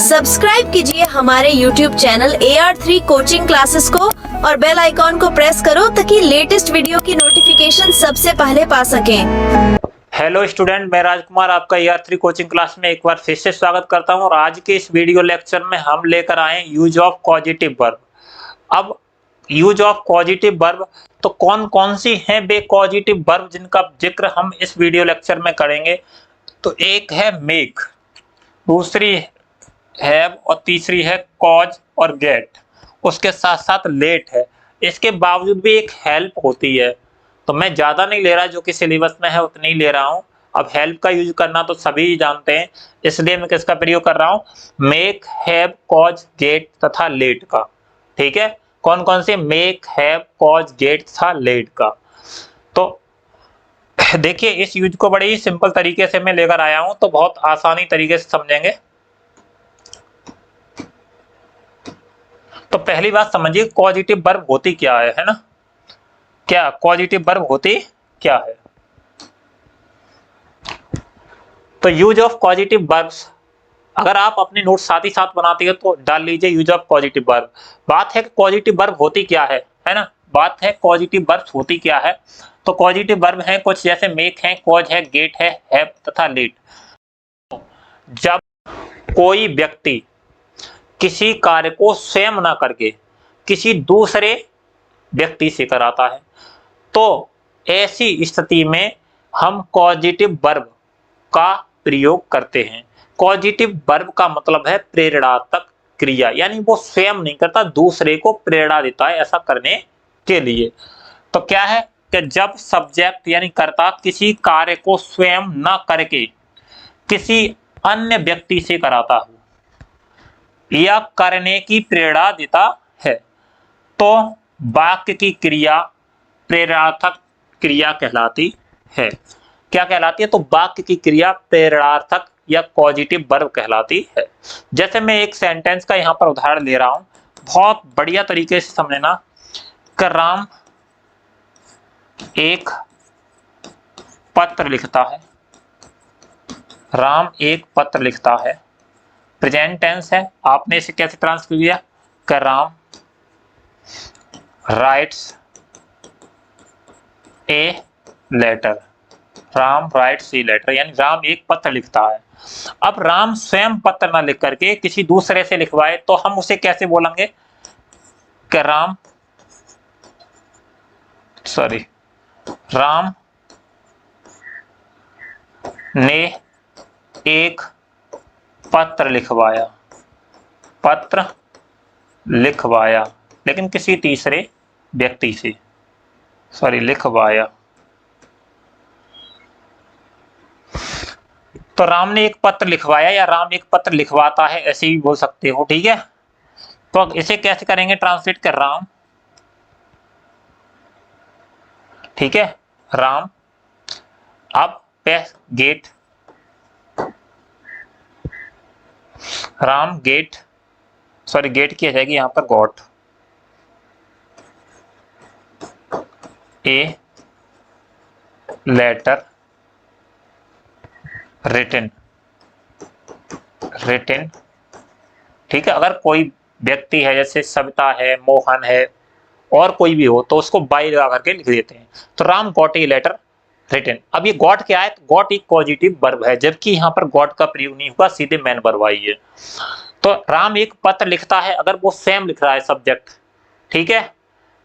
Subscribe कीजिए हमारे YouTube channel AR3 coaching classes को और बेल आइकॉन को प्रेस करो ताकि लेटेस्ट वीडियो की नोटिफिकेशन सबसे पहले पा सकें। हेलो स्टूडेंट, मैं राजकुमार आपका AR3 कोचिंग क्लास में एक बार फिर से स्वागत करता हूं और आज के इस वीडियो लेक्चर में हम लेकर आए यूज ऑफ पॉजिटिव वर्ब। अब यूज ऑफ पॉजिटिव वर्ब तो कौन कौन सी हैं वे पॉजिटिव वर्ब जिनका जिक्र हम इस वीडियो लेक्चर में करेंगे। तो एक है मेक, दूसरी हैव और तीसरी है कॉज और गेट। उसके साथ साथ लेट है। इसके बावजूद भी एक हेल्प होती है, तो मैं ज़्यादा नहीं ले रहा, जो कि सिलेबस में है उतनी ही ले रहा हूँ। अब हेल्प का यूज करना तो सभी जानते हैं, इसलिए मैं किसका प्रयोग कर रहा हूँ, मेक, हैव, कॉज, गेट तथा लेट का। ठीक है, कौन कौन से, मेक, हैव, कॉज, गेट तथा लेट का। तो देखिए, इस यूज को बड़े ही सिंपल तरीके से मैं लेकर आया हूँ, तो बहुत आसानी तरीके से समझेंगे। तो पहली बात समझिए, पॉजिटिव वर्ब होती क्या है ना, क्या पॉजिटिव वर्ब होती क्या है। तो यूज ऑफ पॉजिटिव वर्ब्स, अगर आप अपने नोट साथ ही साथ बनाते हो तो डाल लीजिए यूज ऑफ पॉजिटिव वर्ब। बात है कि पॉजिटिव वर्ब होती क्या है ना, बात है पॉजिटिव वर्ब्स होती क्या है। तो पॉजिटिव वर्ब है कुछ जैसे मेक है, कॉज है, गेट है, हैव तथा लेट। जब कोई व्यक्ति किसी कार्य को स्वयं ना करके किसी दूसरे व्यक्ति से कराता है, तो ऐसी स्थिति में हम पॉजिटिव वर्ब का प्रयोग करते हैं। पॉजिटिव वर्ब का मतलब है प्रेरणात्मक क्रिया, यानी वो स्वयं नहीं करता, दूसरे को प्रेरणा देता है ऐसा करने के लिए। तो क्या है कि जब सब्जेक्ट यानी कर्ता किसी कार्य को स्वयं न करके किसी अन्य व्यक्ति से कराता हो या करने की प्रेरणा देता है, तो वाक्य की क्रिया प्रेरणार्थक क्रिया कहलाती है। क्या कहलाती है, तो वाक्य की क्रिया प्रेरणार्थक या पॉजिटिव वर्ब कहलाती है। जैसे मैं एक सेंटेंस का यहाँ पर उदाहरण ले रहा हूँ, बहुत बढ़िया तरीके से समझना। कि राम एक पत्र लिखता है, राम एक पत्र लिखता है, प्रेजेंट टेंस है। आपने इसे कैसे ट्रांसफर किया, कि Ram writes a letter, Ram writes a letter, यानी राम एक पत्र लिखता है। अब राम स्वयं पत्र न लिख करके किसी दूसरे से लिखवाए, तो हम उसे कैसे बोलेंगे, कि राम ने एक पत्र लिखवाया, पत्र लिखवाया, लेकिन किसी तीसरे व्यक्ति से, लिखवाया। तो राम ने एक पत्र लिखवाया या राम एक पत्र लिखवाता है, ऐसे भी बोल सकते हो। ठीक है, तो इसे कैसे करेंगे ट्रांसलेट, कर राम, ठीक है, राम। अब गेट, राम गेट, गेट की आ जाएगी यहां पर गॉट ए लेटर रिटन, ठीक है। अगर कोई व्यक्ति है, जैसे सविता है, मोहन है और कोई भी हो, तो उसको बाई लगा करके लिख देते हैं। तो Ram got a letter written. अब ये गॉट क्या है, तो गॉट एक पॉजिटिव वर्ब है, जबकि यहाँ पर गॉट का प्रयोग नहीं हुआ, सीधे मेन वर्ब आई है। तो राम एक पत्र लिखता है, अगर वो सेम लिख रहा है सब्जेक्ट, ठीक है,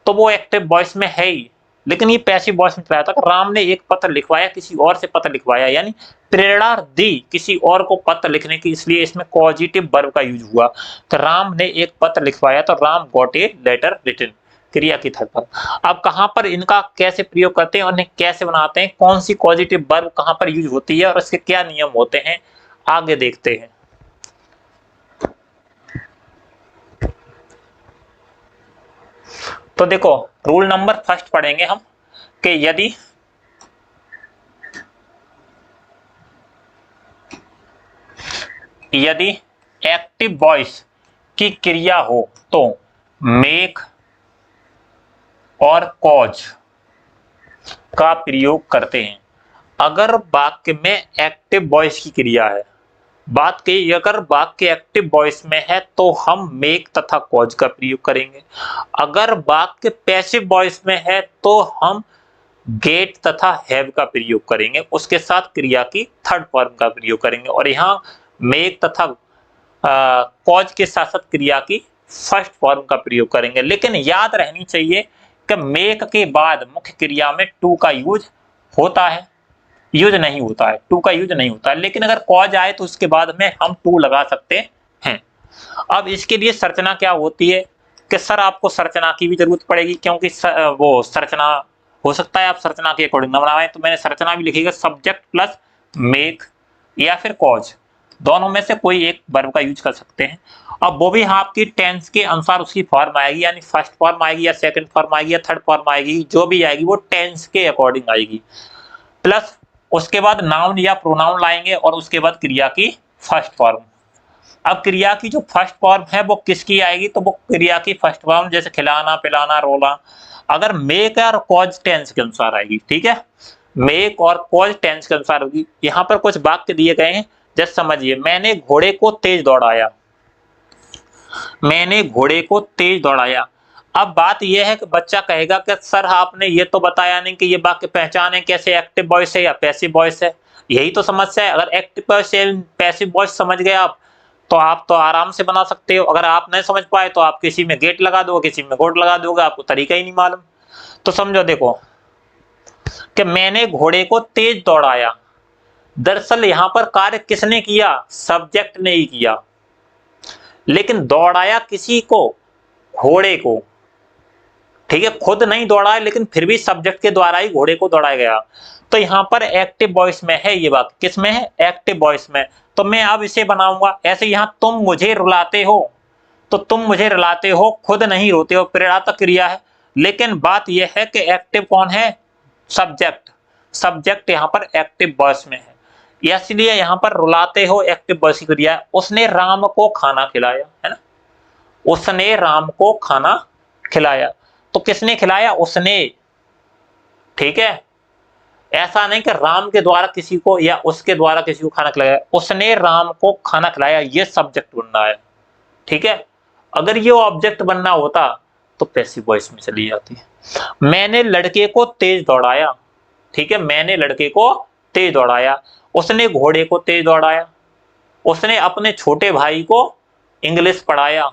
तो वो एक्टिव वॉइस में है ही, लेकिन ये पैसिव वॉइस में चलाया था। राम ने एक पत्र लिखवाया, किसी और से पत्र लिखवाया, यानी प्रेरणा दी किसी और को पत्र लिखने की, इसलिए इसमें पॉजिटिव वर्ब का यूज हुआ। तो राम ने एक पत्र लिखवाया, तो Ram got a letter written, क्रिया की थर पर। अब कहां पर इनका कैसे प्रयोग करते हैं और इन्हें कैसे बनाते हैं, कौन सी पॉजिटिव वर्ब कहां पर यूज होती है और इसके क्या नियम होते हैं, आगे देखते हैं। तो देखो, रूल नंबर फर्स्ट पढ़ेंगे हम कि यदि एक्टिव वॉइस की क्रिया हो तो मेक और कॉज का प्रयोग करते हैं। अगर वाक्य में एक्टिव वॉइस की क्रिया है, बात की अगर वाक्य एक्टिव वॉइस में है तो हम मेक तथा कॉज का प्रयोग करेंगे। अगर वाक्य पैसिव वॉइस में है तो हम गेट तथा हैव का प्रयोग करेंगे, उसके साथ क्रिया की थर्ड फॉर्म का प्रयोग करेंगे। और यहाँ मेक तथा कॉज के साथ साथ क्रिया की फर्स्ट फॉर्म का प्रयोग करेंगे। लेकिन याद रहनी चाहिए कि मेक के बाद मुख्य क्रिया में टू का यूज होता है, यूज नहीं होता है, टू का यूज नहीं होता है। लेकिन अगर कॉज आए तो उसके बाद में हम टू लगा सकते हैं। अब इसके लिए संरचना क्या होती है कि सर आपको संरचना की भी जरूरत पड़ेगी, क्योंकि वो संरचना हो सकता है आप संरचना के अकॉर्डिंग न बनाएं, तो मैंने संरचना भी लिखी है सब्जेक्ट प्लस मेक या फिर कॉज, दोनों में से कोई एक वर्ब का यूज कर सकते हैं। अब वो भी आपकी टेंस के अनुसार उसकी फॉर्म आएगी, यानी फर्स्ट फॉर्म आएगी या सेकंड फॉर्म आएगी या थर्ड फॉर्म आएगी, जो भी आएगी वो टेंस के अकॉर्डिंग आएगी। प्लस उसके बाद नाउन या प्रोनाउन लाएंगे और उसके बाद क्रिया की फर्स्ट फॉर्म। अब क्रिया की जो फर्स्ट फॉर्म है वो किसकी आएगी, तो वो क्रिया की फर्स्ट फॉर्म जैसे खिलाना, पिलाना, रोना, अगर मेक और कॉज टेंस के अनुसार आएगी। ठीक है, मेक और कॉज टेंस के अनुसार होगी। यहाँ पर कुछ वाक्य दिए गए हैं, जैसे समझिए, मैंने घोड़े को तेज दौड़ाया, मैंने घोड़े को तेज दौड़ाया। अब बात यह है कि बच्चा कहेगा कि सर आपने ये तो बताया नहीं कि ये वाक्य पहचाने कैसे एक्टिव वॉइस है या पैसिव वॉइस है। यही तो समस्या है। अगर एक्टिव वॉइस या पैसिव वॉइस समझ गए आप तो आराम से बना सकते हो। अगर आप नहीं समझ पाए तो आप किसी में गेट लगा दो, किसी में गोट लगा दोगे, आपको तरीका ही नहीं मालूम। तो समझो, देखो कि मैंने घोड़े को तेज दौड़ाया, दरअसल यहां पर कार्य किसने किया, सब्जेक्ट ने ही किया। लेकिन दौड़ाया किसी को, घोड़े को। ठीक है, खुद नहीं दौड़ाया लेकिन फिर भी सब्जेक्ट के द्वारा ही घोड़े को दौड़ाया गया। तो यहां पर एक्टिव वॉइस में है ये बात, किस में है, एक्टिव वॉइस में। तो मैं अब इसे बनाऊंगा ऐसे, यहां तुम मुझे रुलाते हो, तो तुम मुझे रुलाते हो, खुद नहीं रोते हो, प्रेरणात्मक क्रिया है। लेकिन बात यह है कि एक्टिव कौन है, सब्जेक्ट। सब्जेक्ट यहां पर एक्टिव वॉइस में है, इसलिए यहां पर रुलाते हो एक्टिव वॉइस की क्रिया है। उसने राम को खाना खिलाया, है ना, उसने राम को खाना खिलाया। तो किसने खिलाया, उसने। ठीक है, ऐसा नहीं कि राम के द्वारा किसी को या उसके द्वारा किसी को खाना खिलाया, उसने राम को खाना खिलाया, ये सब्जेक्ट बनना है। ठीक है, अगर ये ऑब्जेक्ट बनना होता तो पैसिव वॉइस में चली जाती है। मैंने लड़के को तेज दौड़ाया। ठीक है, मैंने लड़के को तेज दौड़ाया, उसने घोड़े को तेज दौड़ाया, उसने अपने छोटे भाई को इंग्लिश पढ़ाया।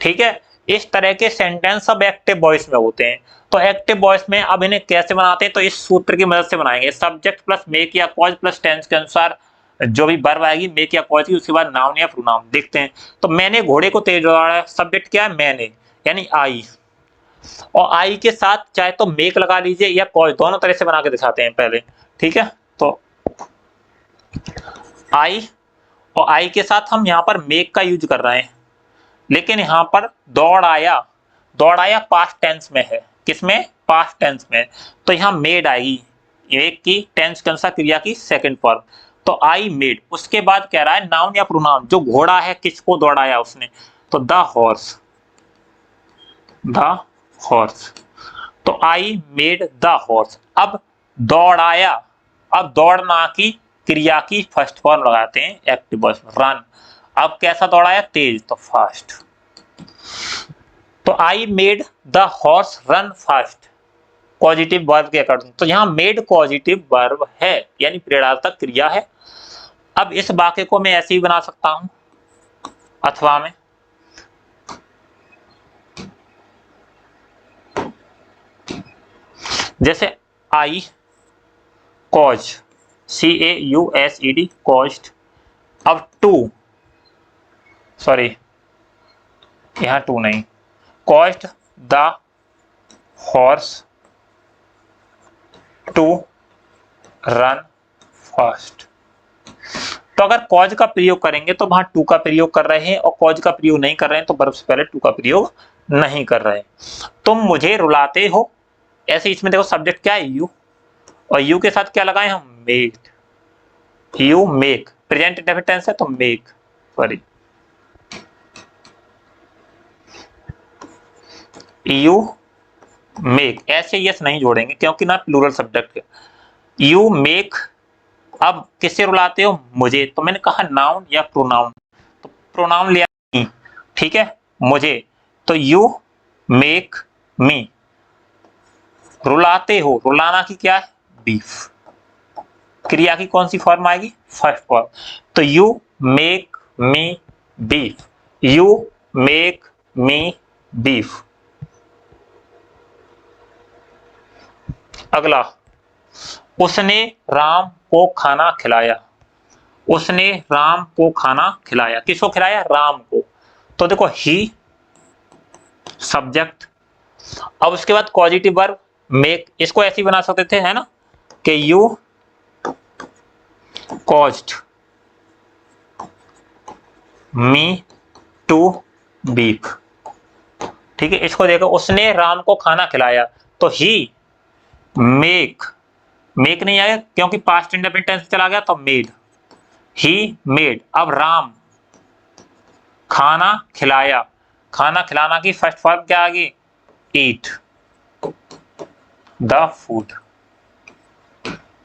ठीक है, इस तरह के सेंटेंस सब एक्टिव वॉइस में होते हैं। तो एक्टिव वॉइस में अब इन्हें कैसे बनाते हैं, तो इस सूत्र की मदद से बनाएंगे। सब्जेक्ट प्लस मेक या कॉज प्लस टेंस के अनुसार जो भी वर्ब आएगी मेक या कॉज की, उसके बाद नाउन या प्रोनाउन। देखते हैं, तो मैंने घोड़े को तेज दौड़ाया, सब्जेक्ट क्या है, मैंने, यानी आई। और आई के साथ चाहे तो मेक लगा लीजिए या कॉज, दोनों तरह से बना के दिखाते हैं पहले। ठीक है, तो आई, और आई के साथ हम यहाँ पर मेक का यूज कर रहे हैं। लेकिन यहां पर दौड़ाया, दौड़ाया पास्ट टेंस में है, किसमें, पास्ट टेंस में। तो यहां मेड आएगी, एक की टेंस के अनुसार क्रिया की सेकंड फॉर्म। तो आई मेड। उसके बाद कह रहा है नाउन या प्रोनाउन, जो घोड़ा है किसको दौड़ाया उसने, तो द हॉर्स, द हॉर्स। तो आई मेड द हॉर्स। अब दौड़ाया, अब दौड़ना की क्रिया की फर्स्ट फॉर्म लगाते हैं एक्टिव वॉइस में, रन। अब कैसा दौड़ाया, तेज, तो फास्ट। तो I made the horse run fast, positive verb के अकॉर्डिंग। तो यहां मेड पॉजिटिव वर्ब है, यानी प्रेरणात्मक क्रिया है। अब इस वाक्य को मैं ऐसे ही बना सकता हूं, अथवा में, जैसे आई कॉज, CAUSED, कॉज्ड। अब टू, सॉरी यहां टू नहीं, caused the horse to run fast. तो अगर कॉज का प्रयोग करेंगे तो वहां टू का प्रयोग कर रहे हैं, और कॉज का प्रयोग नहीं कर रहे हैं तो वर्ब से पहले टू का प्रयोग नहीं कर रहे हैं। तुम मुझे रुलाते हो, ऐसे इसमें देखो सब्जेक्ट क्या है, यू, और यू के साथ क्या लगाए हम, make. You make, present indefinite tense है तो मेक, सॉरी यू मेक, ऐसे यस नहीं जोड़ेंगे क्योंकि ना प्लूरल सब्जेक्ट है। यू मेक अब किससे रुलाते हो? मुझे। तो मैंने कहा नाउन या प्रोनाउन, तो प्रोनाउन लिया मी, ठीक है, मुझे। तो यू मेक मी, रुलाते हो, रुलाना की क्या है? बीफ। क्रिया की कौन सी फॉर्म आएगी? First form. तो you make me weep, you make me weep. अगला, उसने राम को खाना खिलाया, उसने राम को खाना खिलाया। किसको खिलाया? राम को। तो देखो ही सब्जेक्ट, अब उसके बाद पॉजिटिव वर्ब मेक, इसको ऐसे ही बना सकते थे, है ना, कि you caused me to beef, ठीक है। इसको देखो, उसने राम को खाना खिलाया, तो ही मेक, मेक नहीं आया क्योंकि पास्ट इंडेफिनिट टेंस चला गया, तो मेड, ही मेड। अब राम खाना खिलाया, खाना खिलाना की फर्स्ट फॉर्म क्या आ गई? Eat the food.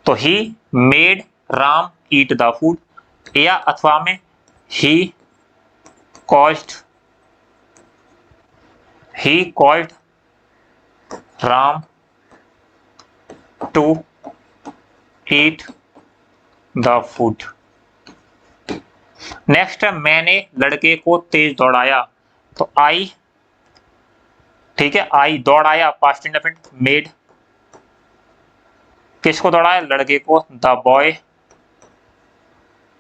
तो he made Ram eat the food, या अथवा में he caused Ram to eat the food. Next है, मैंने लड़के को तेज दौड़ाया, तो आई, ठीक है, आई दौड़ाया पास्ट इंडेफिनिट मेड, किसको दौड़ाया? लड़के को, द बॉय।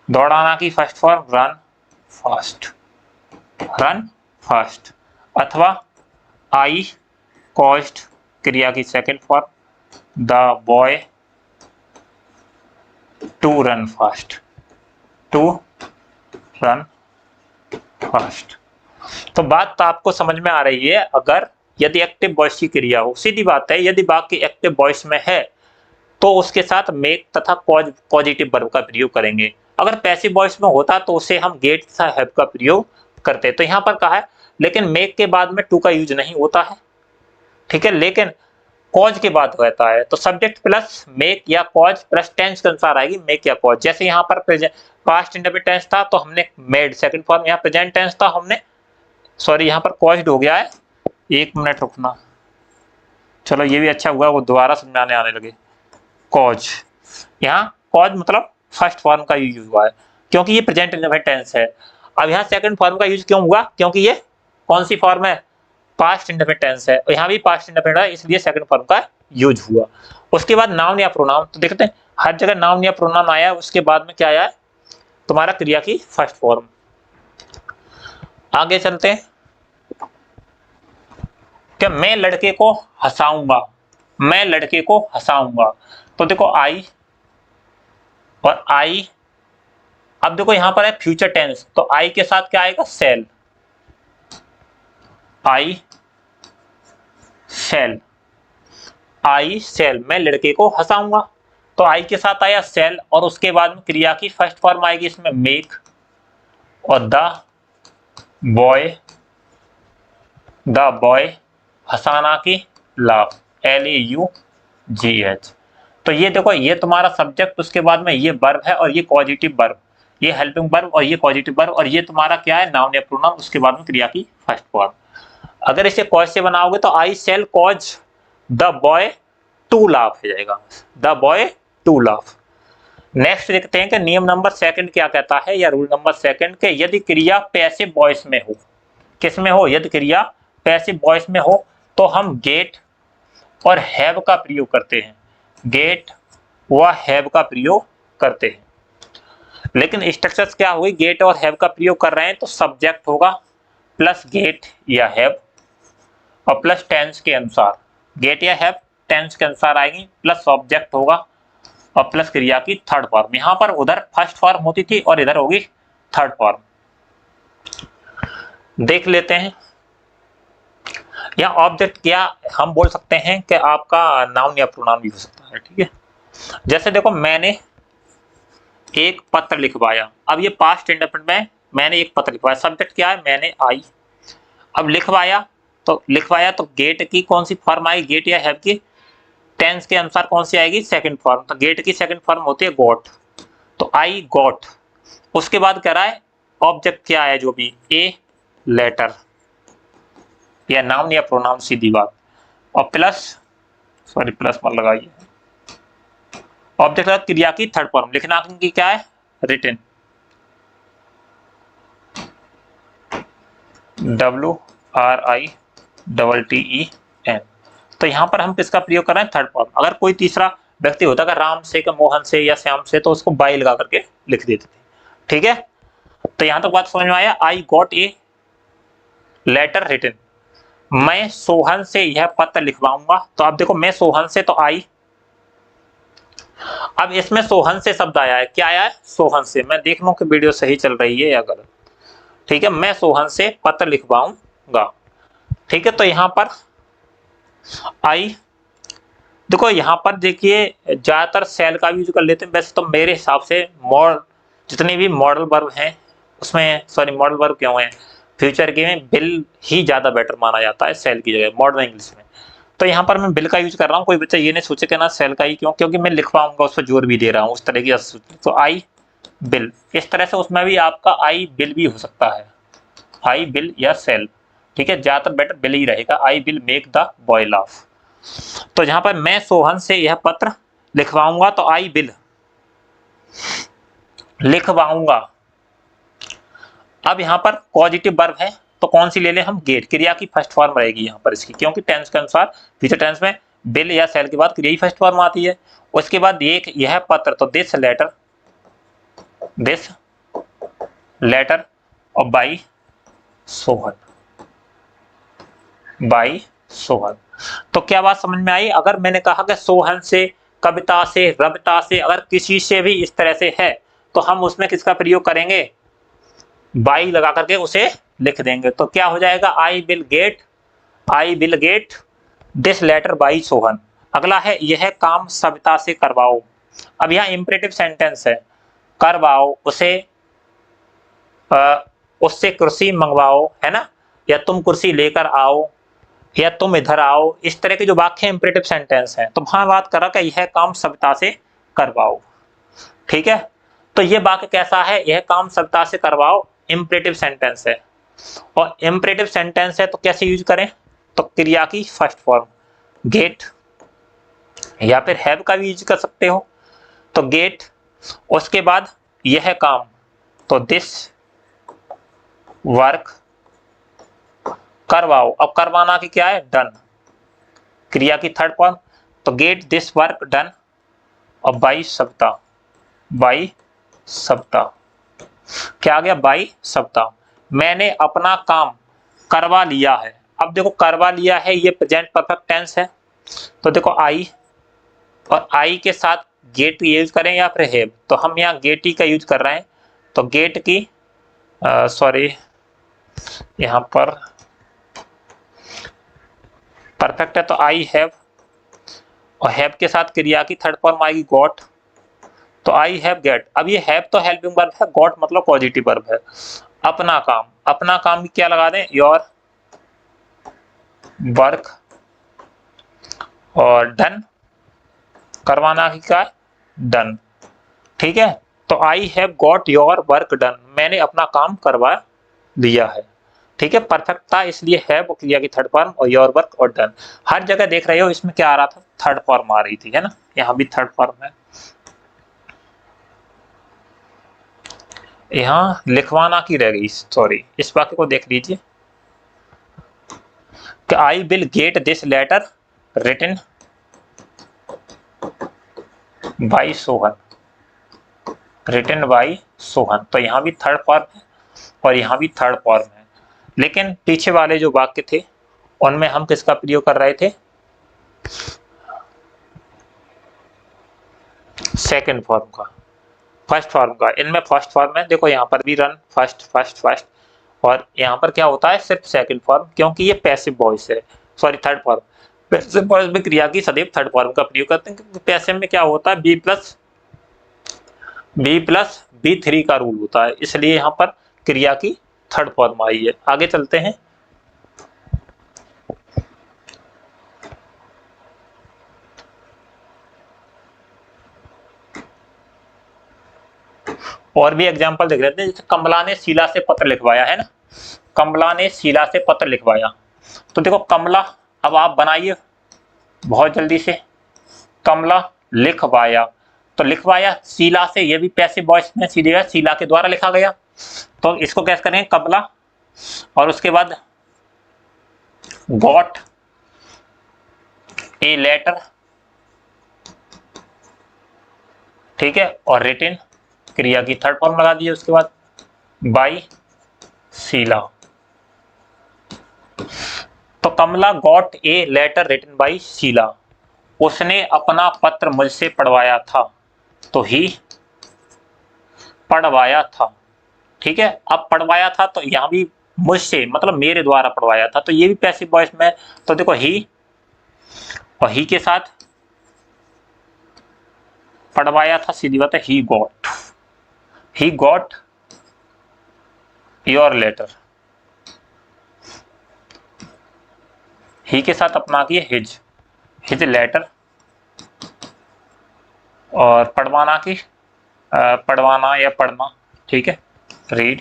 दौड़ाना की first form run fast, run fast. अथवा आई कॉज्ड क्रिया की second form, the boy to run fast, to run fast. तो बात तो आपको समझ में आ रही है। अगर यदि एक्टिव वॉइस की क्रिया हो, सीधी बात है, यदि वाक्य एक्टिव वॉइस में है तो उसके साथ मेक तथा कॉज पॉजिटिव वर्ब का प्रयोग करेंगे। अगर पैसिव वॉइस में होता तो उसे हम गेट तथा हैव का प्रयोग करते। तो यहाँ पर कहा है, लेकिन मेक के बाद में टू का यूज नहीं होता है, ठीक है, लेकिन कॉज के बाद रहता है। तो सब्जेक्ट प्लस मेक या कॉज प्लस टेंस के अनुसार आएगी मेक या कॉज। जैसे यहाँ पर पास्ट इंडेफिनिट टेंस था तो हमने मेड सेकंड फॉर्म, यहाँ प्रेजेंट टेंस था हमने, सॉरी यहाँ पर कॉज्ड हो गया है, एक मिनट रुकना, चलो ये भी अच्छा हुआ वो दोबारा समझाने आने लगे। कॉज, यहाँ कॉज मतलब फर्स्ट फॉर्म का यूज हुआ है क्योंकि ये प्रेजेंट इंडेफिनिट टेंस है। अब यहाँ सेकंड फॉर्म का यूज क्यों हुआ? क्योंकि ये कौन सी फॉर्म है? पास्ट इंडेफिनिट टेंस है, और यहाँ भी पास्ट इंडेफिनिट है, इसलिए सेकंड फॉर्म का यूज हुआ। उसके बाद नाउन या प्रोनाउन, तो देखते हैं हर जगह नाउन या प्रोनाउन आया, उसके बाद में क्या आया? तुम्हारा क्रिया की फर्स्ट फॉर्म। आगे चलते हैं, क्या मैं लड़के को हंसाऊंगा, मैं लड़के को हंसाऊंगा। तो देखो आई और आई, अब देखो यहां पर है फ्यूचर टेंस, तो आई के साथ क्या आएगा? सेल, आई सेल, आई सेल, मैं लड़के को हंसाऊंगा। तो आई के साथ आया सेल, और उसके बाद में क्रिया की फर्स्ट फॉर्म आएगी इसमें मेक, और द बॉय हंसाना की लाफ, LAUGH। तो ये देखो, ये तुम्हारा सब्जेक्ट, उसके बाद में ये वर्ब है, और ये पॉजिटिव वर्ब, ये हेल्पिंग वर्ब, और ये पॉजिटिव वर्ब, और ये तुम्हारा क्या है? नाउन या प्रोनाउन, उसके बाद में क्रिया की फर्स्ट फॉर्म। अगर इसे कॉज से बनाओगे तो I shall cause the boy to laugh हो जाएगा, the boy to laugh. Next देखते हैं कि नियम नंबर सेकंड क्या कहता है, या रूल नंबर सेकंड, के यदि क्रिया पैसिव वॉइस में हो, किस में हो? यदि क्रिया पैसिव वॉइस में हो तो हम गेट और हैव का प्रयोग करते हैं, गेट व हैव का प्रयोग करते हैं। लेकिन स्ट्रक्चर्स क्या हुई? गेट और हैव का प्रयोग कर रहे हैं तो सब्जेक्ट होगा प्लस गेट या हैव, और प्लस टेंस के अनुसार, गेट या हैव टेंस के अनुसार आएगी, प्लस ऑब्जेक्ट होगा, और प्लस क्रिया की थर्ड फॉर्म। यहां पर उधर फर्स्ट फॉर्म होती थी और इधर होगी थर्ड फॉर्म। देख लेते हैं, या ऑब्जेक्ट क्या हम बोल सकते हैं कि आपका नाउन या प्रोनाउन भी हो सकता है, ठीक है। जैसे देखो, मैंने एक पत्र लिखवाया, अब ये पास्ट इंडेफिनिट में मैंने एक पत्र लिखवाया, सब्जेक्ट क्या है? मैंने आई। अब लिखवाया तो गेट की कौन सी फॉर्म आएगी? गेट या हैव की टेंस के अनुसार कौन सी आएगी? Second form. तो गेट की सेकंड फॉर्म होती है गॉट, तो आई गॉट, उसके बाद कह रहा है ऑब्जेक्ट क्या है, जो भी ए लेटर या नाउन या प्रोनाउन, सीधी बात। और प्लस, सॉरी प्लस मत लगाइए, ऑब्जेक्ट क्रिया की थर्ड फॉर्म लिखना की क्या है, रिटन, WRITTEN। तो यहाँ पर हम किसका प्रयोग कर रहे हैं, थर्ड फॉर्म। अगर कोई तीसरा व्यक्ति होता है राम से, मोहन से या श्याम से, तो उसको बाई लगा करके लिख देते थे। ठीक है, तो यहां तक बात समझ में आया। I got a letter written, मैं सोहन से यह पत्र लिखवाऊंगा। तो आप देखो, मैं सोहन से, तो आई, अब इसमें सोहन से शब्द आया है, क्या आया है, सोहन से। मैं देख लूं कि वीडियो सही चल रही है या गलत। ठीक है, मैं सोहन से पत्र लिखवाऊंगा। ठीक है, तो यहां पर आई, देखो यहां पर देखिए ज्यादातर सेल का यूज कर लेते हैं। वैसे तो मेरे हिसाब से जितने भी मॉडल वर्ब हैं उसमें, सॉरी मॉडल वर्ब क्यों है, फ्यूचर के में बिल ही ज्यादा बेटर माना जाता है सेल की जगह मॉडर्न इंग्लिश में। तो यहाँ पर मैं बिल का यूज कर रहा हूँ। कोई बच्चा ये नहीं सोचे कि ना सेल का ही क्यों, क्योंकि मैं लिखवाऊंगा उस पर जोर भी दे रहा हूँ उस तरह की। तो आई बिल, इस तरह से उसमें भी आपका आई बिल भी हो सकता है, आई बिल या सेल। ठीक है, ज्यादातर बेटर बिल ही रहेगा, I will make the boy laugh. तो जहां पर मैं सोहन से यह पत्र लिखवाऊंगा, तो आई बिल लिखवाऊंगा। अब यहां पर पॉजिटिव वर्ब है, तो कौन सी ले लें हम, गेट, क्रिया की फर्स्ट फॉर्म रहेगी यहां पर इसकी, क्योंकि टेंस के अनुसार फ्यूचर टेंस में बिल या सेल के बाद क्रिया की फर्स्ट फॉर्म आती है। उसके बाद यह पत्र, तो दिस लेटर और बाई सोहन, बाई सोहन। तो क्या बात समझ में आई। अगर मैंने कहा कि सोहन से, कविता से, रविता से, अगर किसी से भी इस तरह से है, तो हम उसमें किसका प्रयोग करेंगे, बाई लगा करके उसे लिख देंगे। तो क्या हो जाएगा, I will get this letter by Sohan. अगला है, यह काम सविता से करवाओ। अब यहाँ इंपरेटिव सेंटेंस है, करवाओ उसे, उससे कुर्सी मंगवाओ, है ना, या तुम कुर्सी लेकर आओ, या तुम इधर आओ। इस तरह के जो वाक्य इंपरेटिव सेंटेंस है, तो वहां बात कर रहा है यह काम सविता से करवाओ। ठीक है, तो ये वाक्य कैसा है, यह काम सविता से करवाओ, इंपरेटिव सेंटेंस है। और इंपरेटिव सेंटेंस है तो कैसे यूज करें, तो क्रिया की फर्स्ट फॉर्म गेट, या फिर हैव का भी यूज कर सकते हो। तो गेट, उसके बाद यह काम, तो दिस वर्क, करवाओ। अब करवाना की क्या है, डन, क्रिया की थर्ड फॉर्म, तो गेट दिस वर्क डन, और बाई सप्ताह, क्या आ गया, बाई सप्ताह, मैंने अपना काम करवा लिया है। अब देखो करवा लिया है, ये प्रेजेंट परफेक्ट टेंस है। तो देखो आई, और आई के साथ गेट यूज करें या फिर हैव, तो हम यहाँ गेट ही का यूज कर रहे हैं। तो गेट की, सॉरी यहाँ पर परफेक्ट है, तो आई हैव, और हैव के साथ क्रिया की थर्ड फॉर्म आएगी गॉट, तो आई हैव गेट। अब ये हैव तो हेल्पिंग वर्ब है, गॉट मतलब पॉजिटिव वर्ब है। अपना काम भी क्या लगा दें, योर वर्क, और डन, करवाना की क्या है, डन। ठीक है, तो I have got your work done, मैंने अपना काम करवा लिया है। ठीक है, परफेक्ट था इसलिए हैव क्रिया की थर्ड फॉर्म, और योर वर्क और डन। हर जगह देख रहे हो इसमें क्या आ रहा था, थर्ड फॉर्म आ रही थी, है ना, यहां भी थर्ड फॉर्म है। यहां लिखवाना की रह गई, सॉरी, इस वाक्य को देख लीजिए कि I will get this letter written by Sohan, तो यहां भी थर्ड फॉर्म है और यहां भी थर्ड फॉर्म है। लेकिन पीछे वाले जो वाक्य थे उनमें हम किसका प्रयोग कर रहे थे, सेकंड फॉर्म का, फर्स्ट फॉर्म का। इनमें फर्स्ट फॉर्म है, देखो यहाँ पर भी रन फर्स्ट, और यहाँ पर क्या होता है, सिर्फ सेकंड फॉर्म, क्योंकि ये पैसिव वॉइस है, sorry third form. Passive voice में क्रिया की सदैव थर्ड फॉर्म का प्रयोग करते हैं, क्योंकि पैसिव में क्या होता है, B+B3 का रूल होता है, इसलिए यहाँ पर क्रिया की थर्ड फॉर्म आई है। आगे चलते हैं। और भी एग्जाम्पल देख लेते हैं। जैसे कमला ने शीला से पत्र लिखवाया, है ना, कमला ने शीला से पत्र लिखवाया। तो देखो कमला, अब आप बनाइए बहुत जल्दी से, कमला लिखवाया, तो लिखवाया शीला से, ये भी पैसिव वॉइस में सीधे शीला के द्वारा लिखा गया। तो इसको कैसे करेंगे, कमला और उसके बाद गॉट ए लेटर, ठीक है, और रिटन क्रिया की थर्ड फॉर्म लगा दिए उसके बाद बाई शीला। तो Kamla got a letter written by Sheela, उसने अपना पत्र मुझसे पढ़वाया था, तो ही पढ़वाया था, ठीक है। अब पढ़वाया था तो यहां भी मुझसे मतलब मेरे द्वारा पढ़वाया था, तो ये भी पैसिव वॉइस में। तो देखो ही, और ही के साथ पढ़वाया था, सीधी बात है, ही गॉट योर लेटर, ही के साथ अपना दिए हिज लेटर, और पढ़वाना की पढ़वाना या पढ़ना, ठीक है, रीड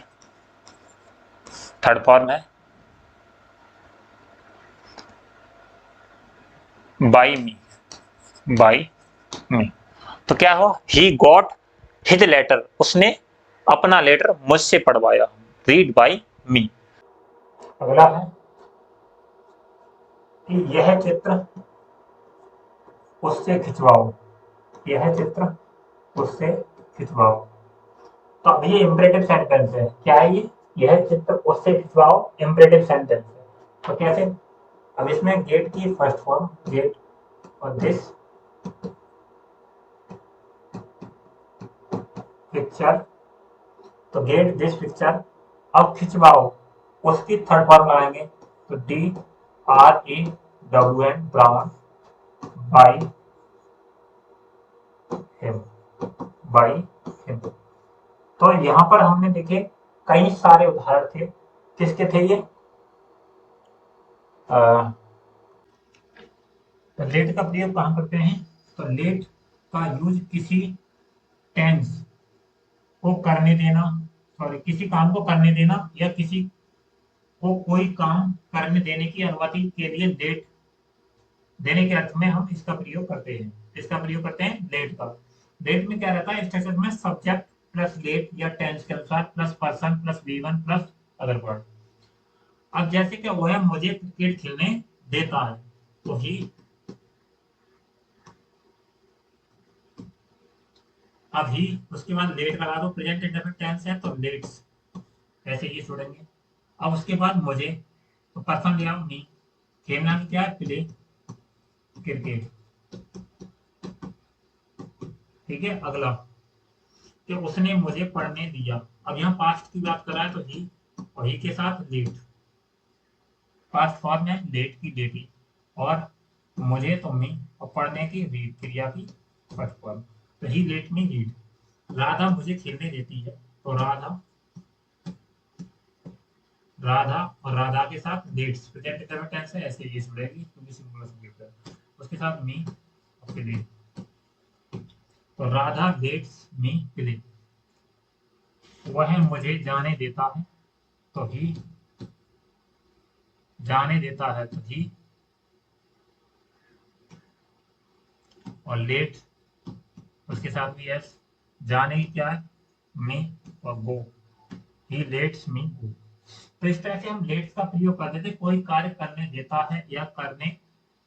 थर्ड फॉर्म है बाई मी। तो क्या हो, ही गॉट हिज लेटर, उसने अपना लेटर मुझसे पढ़वाया, रीड बाई मी। अगला है कि यह चित्र उससे खिंचवाओ, यह चित्र उससे खिंचवाओ। तो अब ये इंपरेटिव सेंटेंस है, क्या है ये, यह चित्र उससे खिंचवाओ, इंपरेटिव सेंटेंस है। तो कैसे, अब इसमें गेट की फर्स्ट फॉर्म गेट और दिस पिक्चर, तो गेट दिस पिक्चर, अब खिंचवाओ उसकी थर्ड फॉर्म लगाएंगे, तो DRAWN brown by him, by him. तो यहां पर हमने देखे कई सारे उदाहरण थे, किसके थे ये, तो लेट का प्रयोग कहां करते हैं, तो लेट का यूज किसी टेंस को करने देना, सॉरी किसी काम को करने देना या किसी को कोई काम करने देने की अनुमति के लिए लेट देने के अर्थ में हम इसका प्रयोग करते हैं। इसका प्रयोग करते हैं लेट का। लेट में क्या रहता है, स्ट्रक्चर में सब्जेक्ट प्लस लेट या टेंस के अनुसार plus person plus V1 plus other word. अब जैसे कि वह मुझे क्रिकेट खेलने देता है, तो ही, अभी उसके बाद लेट लगा दो, प्रेजेंट इंडेफिनिट टेंस है तो लेट्स, ऐसे ही छोड़ेंगे। अब उसके बाद मुझे, तो पर्सन लिया मी, खेलना क्या है, प्ले क्रिकेट, ठीक है। अगला कि उसने मुझे पढ़ने दिया, अब यहाँ पास्ट की बात कर रहा है तो ही, और ही के साथ लेट, पास्ट फॉर्म है लेट की लेटी, और मुझे तो मी, और पढ़ने की रीड क्रिया की फर्स्ट फॉर्म, तो ही लेट मी रीड। राधा मुझे खेलने देती है, तो राधा, राधा और राधा के साथ लेट्स, प्रेजेंट इंडेफिनिट टेंस है, ऐसे ये जुड़ेगी क्योंकि सिंगुलर सब्जेक्ट है। उसके साथ मी और प्ले, तो राधा लेट्स मी प्ले। वह मुझे जाने देता है, तो ही जाने देता है, तो ही, और लेट उसके साथ भी एस, जाने की क्या है, मी, और गो, ही लेट्स मी गो। तो इस तरह से हम लेट्स का प्रयोग करते थे, कोई कार्य करने देता है या करने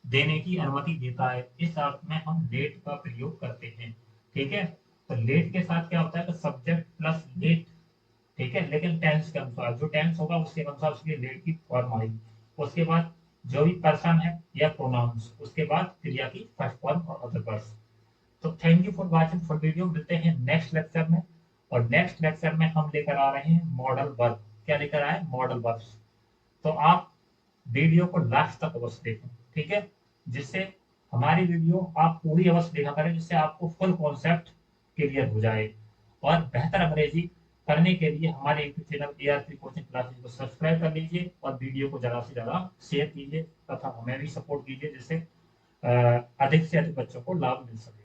देने की अनुमति देता है, इस अर्थ में हम लेट का प्रयोग करते हैं, ठीक है। तो लेट के साथ क्या होता है, तो सब्जेक्ट प्लस लेट, ठीक है, लेकिन टेंस के अनुसार, जो टेंस होगा उसके अनुसार उसके लेट की फॉर्म आएगी। उसके बाद जो भी पर्सन है या प्रोनाउंस, उसके बाद क्रिया की फर्स्ट फॉर्म और अदर वर्ड्स। तो thank you for watching for video, मिलते हैं नेक्स्ट लेक्चर में। और नेक्स्ट लेक्चर में हम लेकर आ रहे हैं मॉडल वर्ब। क्या लेकर आए, मॉडल वर्ब्स। तो आप वीडियो को लास्ट तक अवश्य देखें, ठीक है, जिससे हमारी वीडियो आप पूरी अवश्य देखा करें, जिससे आपको फुल कॉन्सेप्ट क्लियर हो जाए। और बेहतर अंग्रेजी करने के लिए हमारे YouTube channel AR3 coaching classes को सब्सक्राइब कर लीजिए और वीडियो को ज़्यादा से ज़्यादा शेयर कीजिए तथा हमें भी सपोर्ट कीजिए, जिससे अधिक से अधिक बच्चों को लाभ मिल सके।